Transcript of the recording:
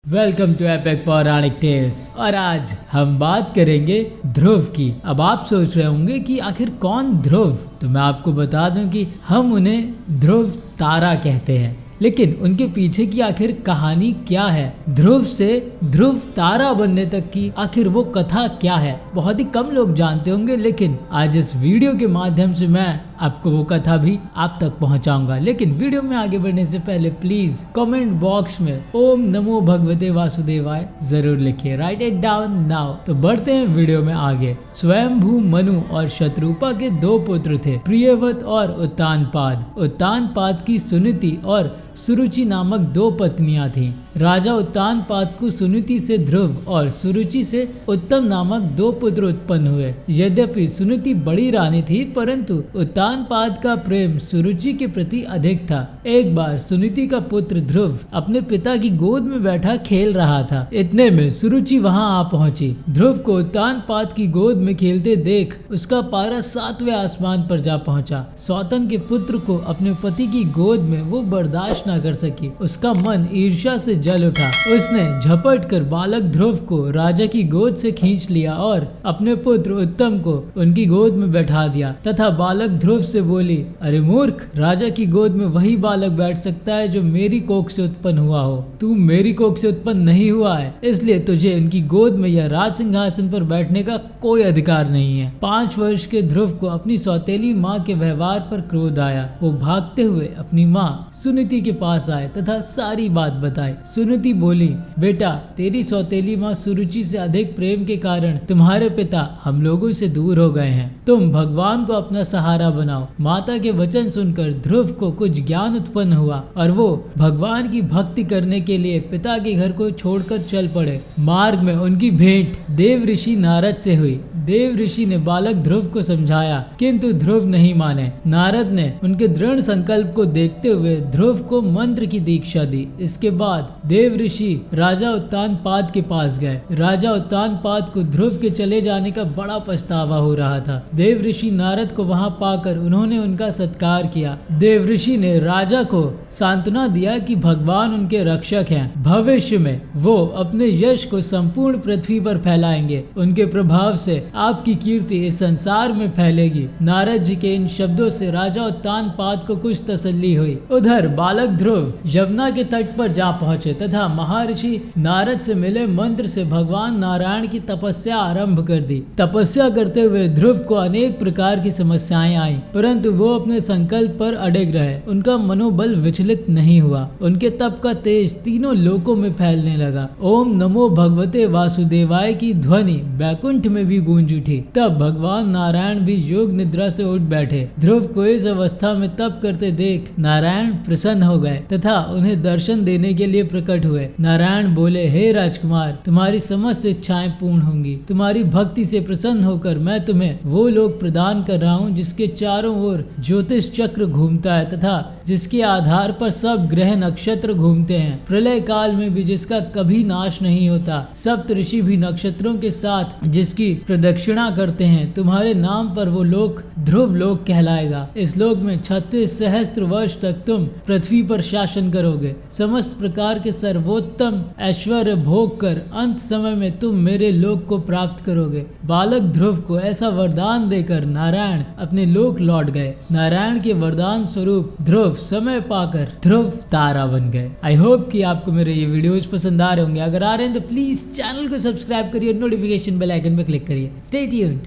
Welcome to epic पौराणिक tales. और आज हम बात करेंगे ध्रुव की। अब आप सोच रहे होंगे कि आखिर कौन ध्रुव, तो मैं आपको बता दूं कि हम उन्हें ध्रुव तारा कहते हैं। लेकिन उनके पीछे की आखिर कहानी क्या है, ध्रुव से ध्रुव तारा बनने तक की आखिर वो कथा क्या है, बहुत ही कम लोग जानते होंगे। लेकिन आज इस वीडियो के माध्यम से मैं आपको वो कथा भी आप तक पहुंचाऊंगा। लेकिन वीडियो में आगे बढ़ने से पहले प्लीज कमेंट बॉक्स में ओम नमो भगवते वासुदेवाय जरूर लिखिए, राइट इट डाउन नाउ। तो बढ़ते हैं वीडियो में आगे। स्वयंभू मनु और शत्रुपा के दो पुत्र थे, प्रियव्रत और उत्तानपाद। उत्तानपाद की सुनीति और सुरुचि नामक दो पत्नियां थीं। राजा उत्तानपाद को सुनीति से ध्रुव और सुरुचि से उत्तम नामक दो पुत्र उत्पन्न हुए। यद्यपि सुनीति बड़ी रानी थी, परंतु उत्तानपाद का प्रेम सुरुचि के प्रति अधिक था। एक बार सुनीति का पुत्र ध्रुव अपने पिता की गोद में बैठा खेल रहा था। इतने में सुरुचि वहां आ पहुंची। ध्रुव को उत्तानपाद की गोद में खेलते देख उसका पारा 7वें आसमान पर जा पहुंचा। सौतन के पुत्र को अपने पति की गोद में वो बर्दाश्त न कर सकी। उसका मन ईर्ष्या से जल उठा। उसने झपट कर बालक ध्रुव को राजा की गोद से खींच लिया और अपने पुत्र उत्तम को उनकी गोद में बैठा दिया तथा बालक ध्रुव से बोली, अरे मूर्ख, राजा की गोद में वही बालक बैठ सकता है जो मेरी कोख से उत्पन्न हुआ हो। तू मेरी कोख से उत्पन्न नहीं हुआ है, इसलिए तुझे इनकी गोद में या राज सिंहासन पर बैठने का कोई अधिकार नहीं है। 5 वर्ष के ध्रुव को अपनी सौतेली माँ के व्यवहार पर क्रोध आया। वो भागते हुए अपनी माँ सुनीति के पास आए तथा सारी बात बताई। सुनीति बोली, बेटा, तेरी सौतेली माँ सुरुचि से अधिक प्रेम के कारण तुम्हारे पिता हम लोगों से दूर हो गए हैं। तुम भगवान को अपना सहारा बनाओ। माता के वचन सुनकर ध्रुव को कुछ ज्ञान उत्पन्न हुआ और वो भगवान की भक्ति करने के लिए पिता के घर को छोड़कर चल पड़े। मार्ग में उनकी भेंट देव ऋषि नारद से हुई। देव ऋषि ने बालक ध्रुव को समझाया, किंतु ध्रुव नहीं माने। नारद ने उनके दृढ़ संकल्प को देखते हुए ध्रुव को मंत्र की दीक्षा दी। इसके बाद देव ऋषि राजा उत्तानपाद के पास गए। राजा उत्तानपाद को ध्रुव के चले जाने का बड़ा पछतावा हो रहा था। देव ऋषि नारद को वहां पाकर उन्होंने उनका सत्कार किया। देव ऋषि ने राजा को सांत्वना दिया कि भगवान उनके रक्षक हैं। भविष्य में वो अपने यश को संपूर्ण पृथ्वी पर फैलाएंगे। उनके प्रभाव से आपकी कीर्ति इस संसार में फैलेगी। नारद जी के इन शब्दों से राजा उत्तानपाद को कुछ तसल्ली हुई। उधर बालक ध्रुव यमुना के तट पर जा पहुंचे तथा महर्षि नारद से मिले मंत्र से भगवान नारायण की तपस्या आरंभ कर दी। तपस्या करते हुए ध्रुव को अनेक प्रकार की समस्याएं आई, परंतु वो अपने संकल्प पर अड़िग रहे। उनका मनोबल विचलित नहीं हुआ। उनके तप का तेज तीनों लोकों में फैलने लगा। ओम नमो भगवते वासुदेवाय की ध्वनि बैकुंठ में भी गूंज उठी। तब भगवान नारायण भी योग निद्रा से उठ बैठे। ध्रुव को इस अवस्था में तप करते देख नारायण प्रसन्न हो गए तथा उन्हें दर्शन देने के लिए प्रकट हुए। नारायण बोले, हे राजकुमार, तुम्हारी समस्त इच्छाएं पूर्ण होंगी। तुम्हारी भक्ति से प्रसन्न होकर मैं तुम्हें वो लोक प्रदान कर रहा हूँ जिसके चारों ओर ज्योतिष चक्र घूमता है तथा जिसके आधार पर सब ग्रह नक्षत्र घूमते हैं। प्रलय काल में भी जिसका कभी नाश नहीं होता। सप्त ऋषि भी नक्षत्रों के साथ जिसकी प्रदक्षिणा करते हैं। तुम्हारे नाम पर वो लोक ध्रुव लोक कहलाएगा। इस लोक में 36 सहस्त्र वर्ष तक तुम पृथ्वी पर शासन करोगे। समस्त प्रकार के सर्वोत्तम ऐश्वर्य भोग कर अंत समय में तुम मेरे लोक को प्राप्त करोगे। बालक ध्रुव को ऐसा वरदान देकर नारायण अपने लोक लौट गए। नारायण के वरदान स्वरूप ध्रुव समय पाकर ध्रुव तारा बन गए। आई होप कि आपको मेरे ये वीडियोस पसंद आ रहे होंगे। अगर आ रहे हैं तो प्लीज चैनल को सब्सक्राइब करिए, नोटिफिकेशन बेल आइकन पर क्लिक करिए। Stay tuned.